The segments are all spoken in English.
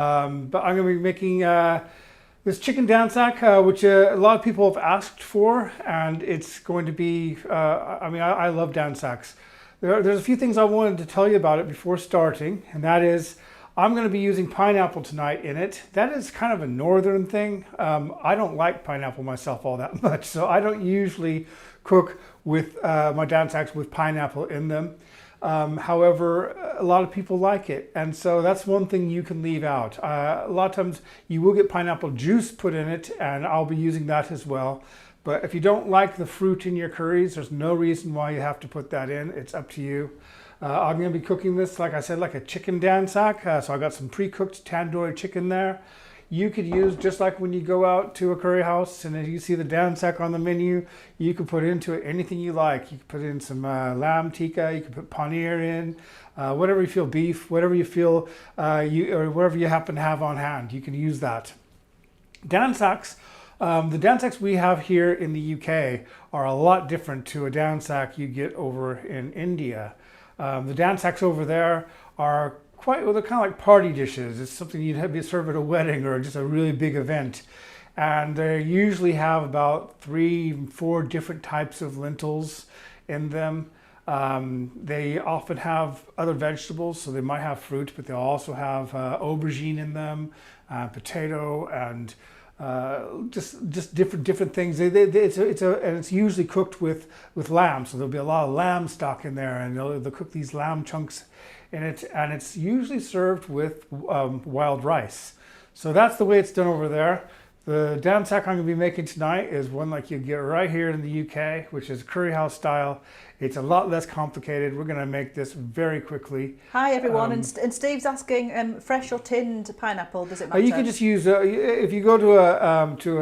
But I'm going to be making this chicken dansak, which a lot of people have asked for, and it's going to be, I love dansaks. There's a few things I wanted to tell you about it before starting, and that is I'm going to be using pineapple tonight in it. That is kind of a northern thing. I don't like pineapple myself all that much, so I don't usually cook with my dansaks with pineapple in them. However, a lot of people like it, and so that's one thing you can leave out. A lot of times you will get pineapple juice put in it, and I'll be using that as well. But if you don't like the fruit in your curries, there's no reason why you have to put that in. It's up to you. I'm going to be cooking this, like I said, like a chicken dansak. So I got some pre-cooked tandoori chicken there. You could use, just like when you go out to a curry house and you see the dansak on the menu, you could put into it anything you like. You could put in some lamb tikka, you could put paneer in, whatever you feel, beef, whatever you feel, or whatever you happen to have on hand, you can use that. Dansaks, the dansaks we have here in the UK are a lot different to a dansak you get over in India. The dansaks over there are they're kind of like party dishes. It's something you'd have to serve at a wedding or just a really big event. And they usually have about 3-4 different types of lentils in them. They often have other vegetables, so they might have fruit, but they'll also have aubergine in them, potato, and just different things. And it's usually cooked with lamb, so there'll be a lot of lamb stock in there, and they'll cook these lamb chunks in it, and it's usually served with wild rice. So that's the way it's done over there. The dansak I'm going to be making tonight is one like you get right here in the UK, which is curry house style. It's a lot less complicated. We're going to make this very quickly. Hi everyone, and Steve's asking, fresh or tinned pineapple, does it matter? You can just use, if you go to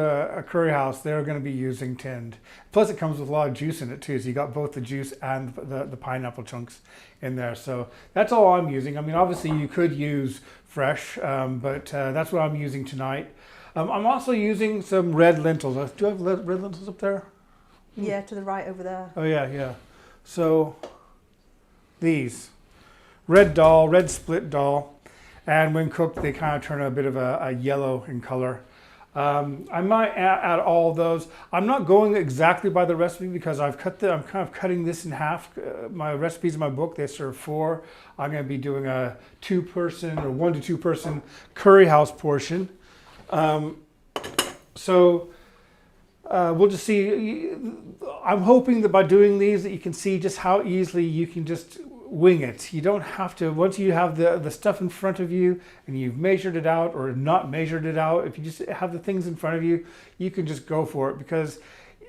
a curry house, they're going to be using tinned. Plus it comes with a lot of juice in it too, so you got both the juice and the pineapple chunks in there. So that's all I'm using. I mean, obviously you could use fresh, but that's what I'm using tonight. I'm also using some red lentils. Do you have red lentils up there? Yeah, to the right over there. Oh yeah. So these red split dal, and when cooked they kind of turn a bit of a yellow in color. I might add all those. I'm not going exactly by the recipe because I'm kind of cutting this in half. My recipes in my book, they serve 4. I'm going to be doing a 2-person or 1 to 2-person curry house portion. We'll just see. I'm hoping that by doing these that you can see just how easily you can just wing it. You don't have to, once you have the stuff in front of you and you've measured it out or not measured it out, if you just have the things in front of you, you can just go for it, because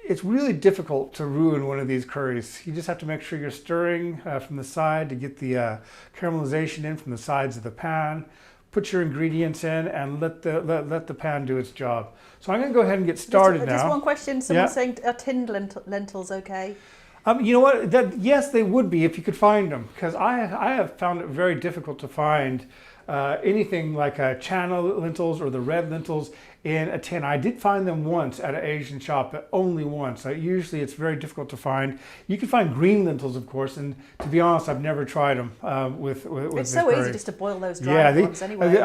it's really difficult to ruin one of these curries. You just have to make sure you're stirring from the side to get the caramelization in from the sides of the pan. Put your ingredients in and let the pan do its job. So I'm going to go ahead and get started now. Just one question. Someone's saying, are tinned lentils okay? You know what? Yes, they would be if you could find them, because I have found it very difficult to find anything like chana lentils or the red lentils in a tin. I did find them once at an Asian shop, but only once. Usually it's very difficult to find. You can find green lentils, of course, and to be honest, I've never tried them with It's so easy just to boil those dry ones anyway. It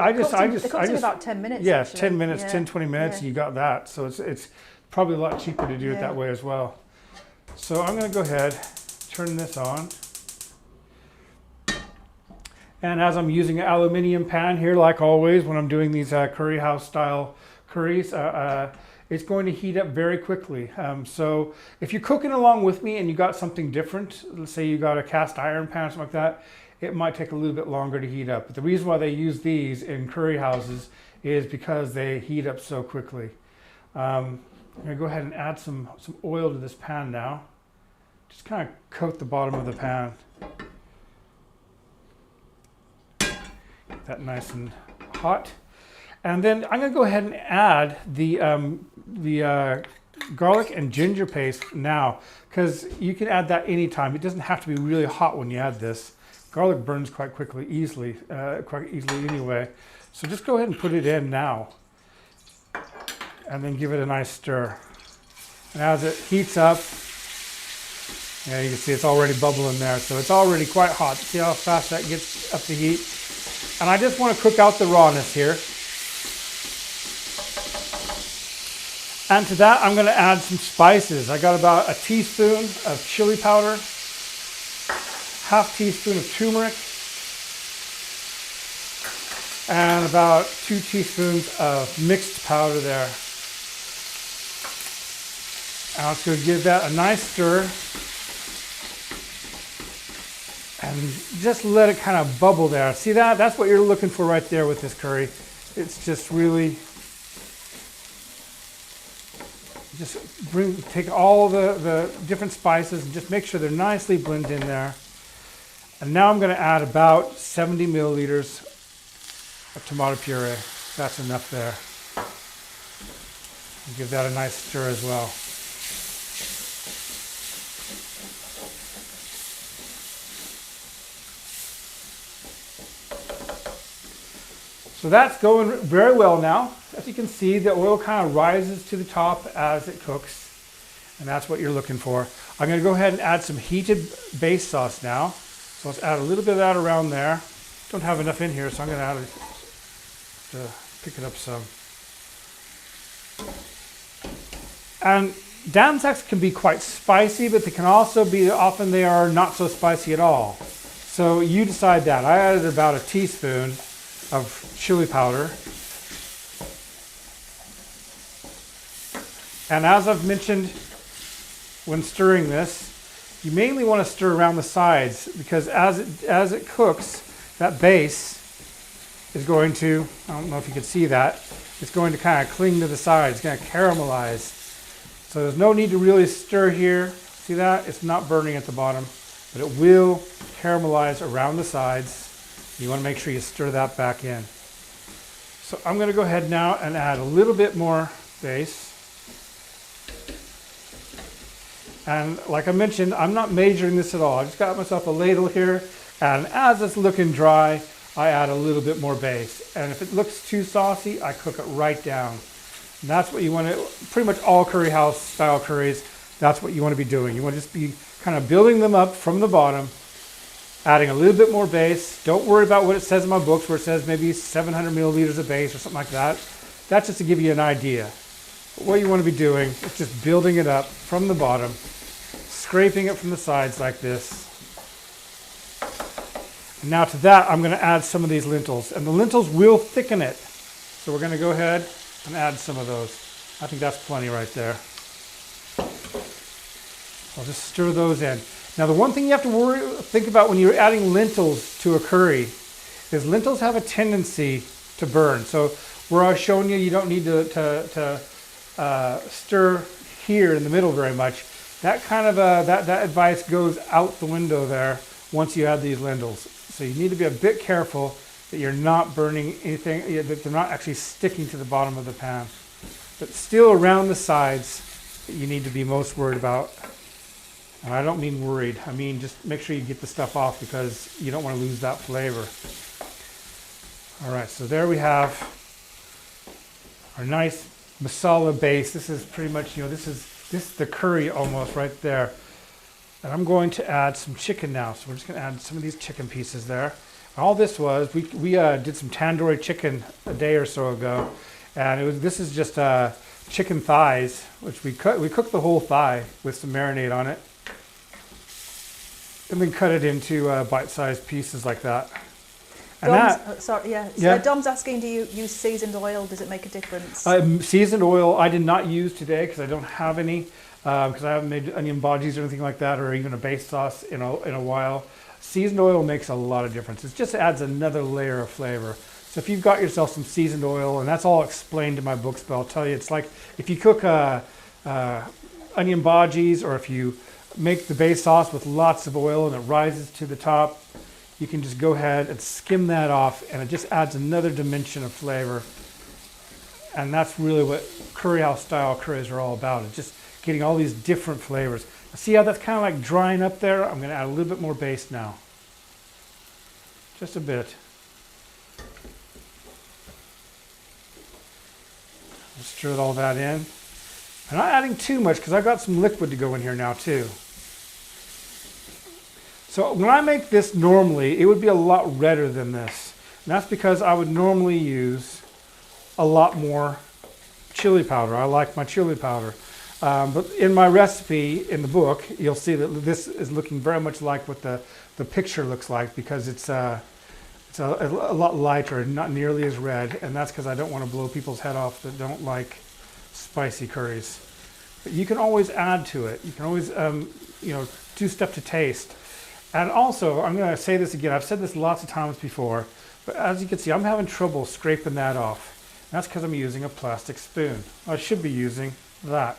comes in about 10 minutes. Yes, actually. 10 minutes, 10, 20 minutes, and you got that. So it's probably a lot cheaper to do it that way as well. So I'm going to go ahead, turn this on. And as I'm using an aluminum pan here, like always, when I'm doing these curry house style curries, it's going to heat up very quickly. So if you're cooking along with me and you got something different, let's say you got a cast iron pan or something like that, it might take a little bit longer to heat up. But the reason why they use these in curry houses is because they heat up so quickly. I'm going to go ahead and add some oil to this pan now. Just kind of coat the bottom of the pan. Get that nice and hot. And then I'm going to go ahead and add the garlic and ginger paste now, because you can add that anytime. It doesn't have to be really hot when you add this. Garlic burns quite easily anyway. So just go ahead and put it in now. And then give it a nice stir. And as it heats up, yeah, you can see it's already bubbling there. So it's already quite hot. See how fast that gets up to heat? And I just want to cook out the rawness here. And to that, I'm going to add some spices. I got about a teaspoon of chili powder, half teaspoon of turmeric, and about 2 teaspoons of mixed powder there. I'm just going to give that a nice stir and just let it kind of bubble there. See that? That's what you're looking for right there with this curry. It's just really, take all the different spices and just make sure they're nicely blended in there. And now I'm going to add about 70 milliliters of tomato puree. That's enough there. And give that a nice stir as well. So that's going very well now. As you can see, the oil kind of rises to the top as it cooks, and that's what you're looking for. I'm going to go ahead and add some heated base sauce now. So let's add a little bit of that around there. Don't have enough in here, so I'm going to add it to pick it up some. And Dhansaks can be quite spicy, but they can also be, often they are not so spicy at all. So you decide that. I added about a teaspoon of chili powder. And as I've mentioned when stirring this, you mainly want to stir around the sides because as it cooks, that base is going to, I don't know if you can see that, it's going to kind of cling to the sides, it's going to caramelize. So there's no need to really stir here. See that? It's not burning at the bottom, but it will caramelize around the sides. You want to make sure you stir that back in. So I'm going to go ahead now and add a little bit more base. And like I mentioned, I'm not measuring this at all. I just got myself a ladle here, and as it's looking dry, I add a little bit more base. And if it looks too saucy, I cook it right down. And that's what you want to, pretty much all curry house style curries, that's what you want to be doing. You want to just be kind of building them up from the bottom, adding a little bit more base. Don't worry about what it says in my books where it says maybe 700 milliliters of base or something like that. That's just to give you an idea. But what you want to be doing is just building it up from the bottom, scraping it from the sides like this. And now to that, I'm going to add some of these lentils. And the lentils will thicken it. So we're going to go ahead and add some of those. I think that's plenty right there. I'll just stir those in. Now the one thing you have to think about when you're adding lentils to a curry is lentils have a tendency to burn. So where I was showing you, you don't need to stir here in the middle very much. That kind of that advice goes out the window there once you add these lentils. So you need to be a bit careful that you're not burning anything, that they're not actually sticking to the bottom of the pan. But still around the sides that you need to be most worried about. And I don't mean worried, I mean just make sure you get the stuff off because you don't want to lose that flavor. All right, so there we have our nice masala base. This is pretty much, this is the curry almost right there. And I'm going to add some chicken now. So we're just going to add some of these chicken pieces there. All this was, we did some tandoori chicken a day or so ago. And this is just chicken thighs, which we cooked the whole thigh with some marinade on it. And then cut it into bite-sized pieces like that. And Dom's asking, do you use seasoned oil? Does it make a difference? Seasoned oil I did not use today because I don't have any. Because I haven't made onion bhajis or anything like that, or even a base sauce in a while. Seasoned oil makes a lot of difference. It just adds another layer of flavor. So if you've got yourself some seasoned oil, and that's all explained in my books, but I'll tell you, it's like if you cook onion bhajis, or if you make the base sauce with lots of oil and it rises to the top, you can just go ahead and skim that off, and it just adds another dimension of flavor. And that's really what curry house style curries are all about. It's just getting all these different flavors. See how that's kind of like drying up there? I'm going to add a little bit more base now. Just a bit. Stir all that in. I'm not adding too much because I've got some liquid to go in here now too. So when I make this normally, it would be a lot redder than this. And that's because I would normally use a lot more chili powder. I like my chili powder. But in my recipe in the book, you'll see that this is looking very much like what the picture looks like, because it's a lot lighter and not nearly as red, and that's because I don't want to blow people's head off that don't like spicy curries. But you can always add to it. You can always do stuff to taste. And also, I'm going to say this again, I've said this lots of times before, but as you can see, I'm having trouble scraping that off. And that's because I'm using a plastic spoon. I should be using that.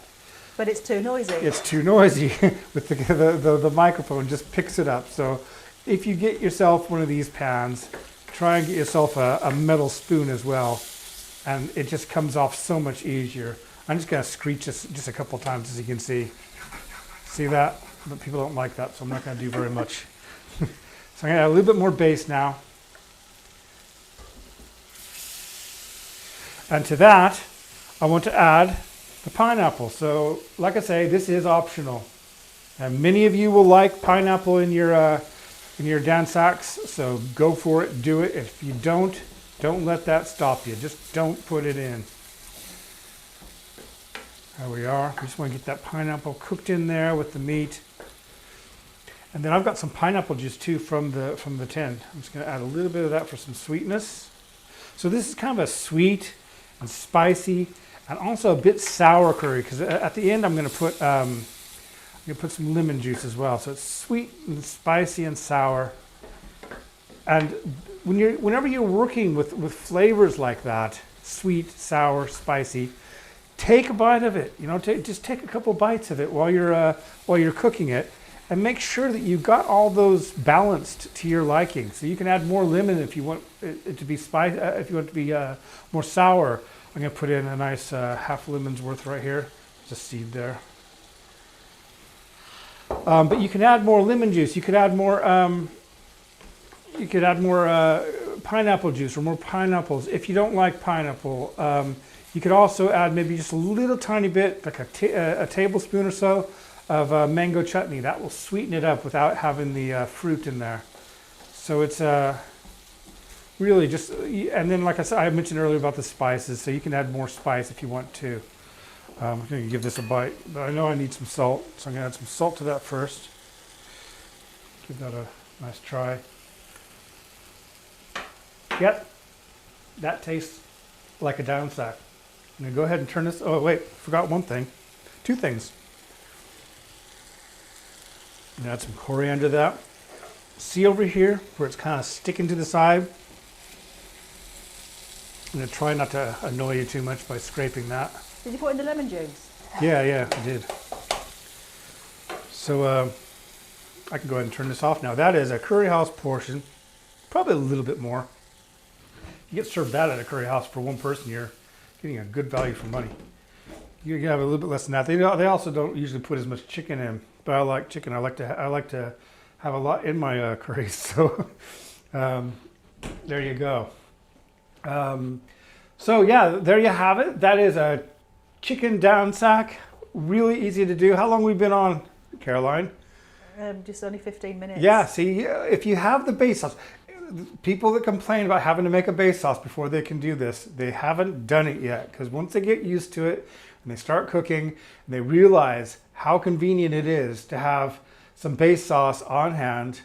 But it's too noisy. It's too noisy. With the microphone just picks it up. So if you get yourself one of these pans, try and get yourself a metal spoon as well, and it just comes off so much easier. I'm just going to screech this just a couple times, as you can see. See that? But people don't like that, so I'm not going to do very much. So I'm going to add a little bit more base now. And to that, I want to add the pineapple. So, like I say, this is optional. And many of you will like pineapple in your Dhansaks, so go for it, do it. If you don't let that stop you. Just don't put it in. There we are. We just want to get that pineapple cooked in there with the meat. And then I've got some pineapple juice too from the tin. I'm just going to add a little bit of that for some sweetness. So this is kind of a sweet and spicy and also a bit sour curry, because at the end I'm going to put some lemon juice as well. So it's sweet and spicy and sour. And whenever you're working with flavors like that, sweet, sour, spicy, take a bite of it. Just take a couple bites of it while you're cooking it, and make sure that you've got all those balanced to your liking. So you can add more lemon if you want it to be spicy. If you want it to be more sour, I'm going to put in a nice half lemon's worth right here. There's a seed there. But you can add more lemon juice. You could add more. Pineapple juice or more pineapples. If you don't like pineapple, you could also add maybe just a little tiny bit, like a tablespoon or so, of mango chutney. That will sweeten it up without having the fruit in there. So it's really just, and then like I mentioned earlier about the spices, so you can add more spice if you want to. I'm going to give this a bite, but I know I need some salt, so I'm going to add some salt to that first. Give that a nice try. Yep, that tastes like a Dhansak. I'm going to go ahead and turn this. Oh wait, forgot one thing. Two things. I'm going to add some coriander to that. See over here where it's kind of sticking to the side? I'm going to try not to annoy you too much by scraping that. Did you put in the lemon juice? Yeah, I did. So I can go ahead and turn this off now. That is a curry house portion, probably a little bit more. You get served that at a curry house for one person, you're getting a good value for money. You can have a little bit less than that. They also don't usually put as much chicken in, but I like chicken. I like to have a lot in my curries. So there you go. So yeah, there you have it. That is a chicken Dhansak. Really easy to do. How long have we been on, Caroline? Just only 15 minutes. Yeah, see, if you have the base sauce, people that complain about having to make a base sauce before they can do this, they haven't done it yet. Because once they get used to it and they start cooking, and they realize how convenient it is to have some base sauce on hand,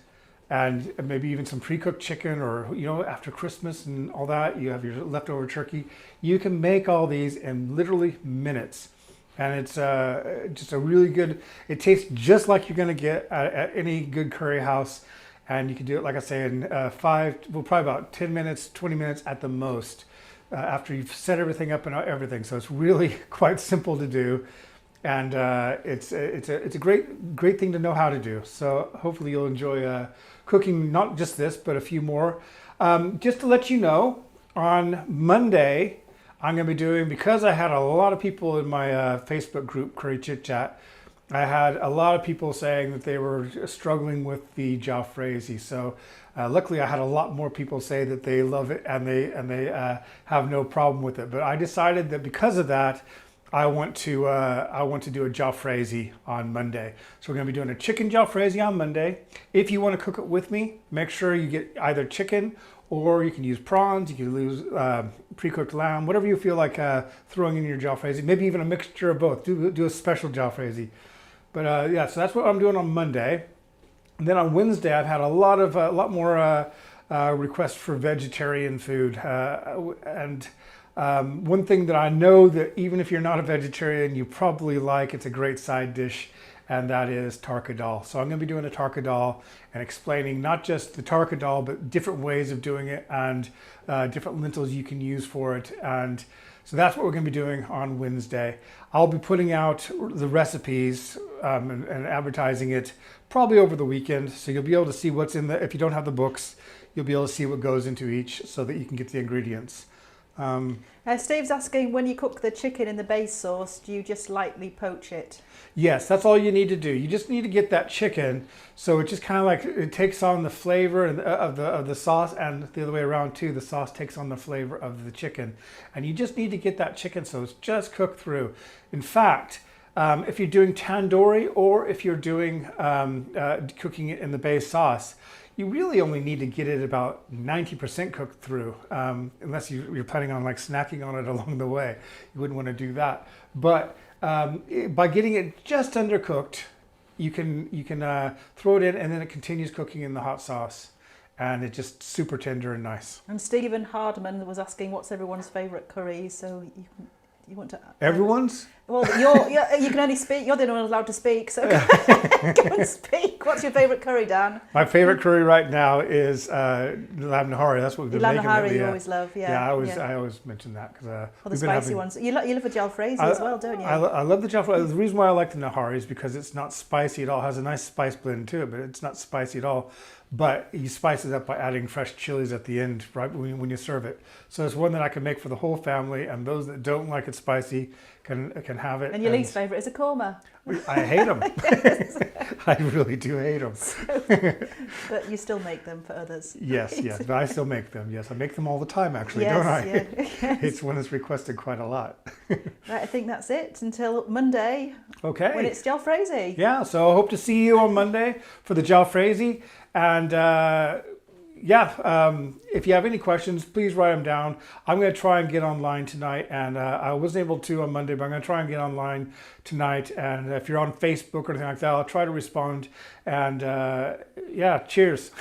and maybe even some pre-cooked chicken, or after Christmas and all that, you have your leftover turkey. You can make all these in literally minutes. And it's just a really good, it tastes just like you're going to get at any good curry house. And you can do it, like I say, in probably about 10 minutes, 20 minutes at the most, after you've set everything up and everything. So it's really quite simple to do. And it's a great thing to know how to do. So hopefully you'll enjoy cooking not just this, but a few more. Just to let you know, on Monday, I'm going to be doing, because I had a lot of people in my Facebook group, Curry Chit Chat, I had a lot of people saying that they were struggling with the jalfrezi. So luckily I had a lot more people say that they love it and they have no problem with it. But I decided that because of that, I want to do a jalfrezi on Monday. So we're going to be doing a chicken jalfrezi on Monday. If you want to cook it with me, make sure you get either chicken or you can use prawns, you can use pre-cooked lamb, whatever you feel like throwing in your jalfrezi. Maybe even a mixture of both. Do a special jalfrezi. But yeah, so that's what I'm doing on Monday. And then on Wednesday, I've had a lot more requests for vegetarian food. And one thing that I know that even if you're not a vegetarian, you probably like, it's a great side dish, and that is tarka dal. So I'm going to be doing a tarka dal and explaining not just the tarka dal, but different ways of doing it and different lentils you can use for it. And so that's what we're going to be doing on Wednesday. I'll be putting out the recipes and advertising it probably over the weekend. So you'll be able to see what's in the, if you don't have the books, you'll be able to see what goes into each so that you can get the ingredients. Steve's asking, when you cook the chicken in the base sauce, do you just lightly poach it? Yes, that's all you need to do. You just need to get that chicken so it just kind of like it takes on the flavor of the sauce, and the other way around too. The sauce takes on the flavor of the chicken, and you just need to get that chicken so it's just cooked through. In fact, if you're doing tandoori or if you're doing cooking it in the base sauce, you really only need to get it about 90% cooked through, unless you're planning on like snacking on it along the way. You wouldn't want to do that. But by getting it just undercooked, you can throw it in, and then it continues cooking in the hot sauce, and it's just super tender and nice. And Stephen Hardman was asking, what's everyone's favourite curry? So you want to... Everyone's? Well, you can only speak. You're the only one allowed to speak, so go and speak. What's your favourite curry, Dan? My favourite curry right now is lamb nahari. That's what we've been making. Lamb nahari you always love, yeah. Yeah, I always mention that because the spicy ones. You love a jalfrezi as well, don't you? I love the jalfrezi. The reason why I like the nahari is because it's not spicy at all. It has a nice spice blend to it, but it's not spicy at all. But you spice it up by adding fresh chilies at the end, right when you serve it. So it's one that I can make for the whole family, and those that don't like it spicy can have it. And your least favourite is a korma. I hate them. I really do hate them. But you still make them for others. Yes, but I still make them. Yes, I make them all the time, actually, yes, don't I? Yeah. It's one that's requested quite a lot. Right, I think that's it until Monday. Okay. When it's jalfrezi. Yeah, so I hope to see you on Monday for the jalfrezi. And if you have any questions, please write them down. I'm going to try and get online tonight, and I wasn't able to on Monday, but I'm going to try and get online tonight. And if you're on Facebook or anything like that, I'll try to respond. And cheers.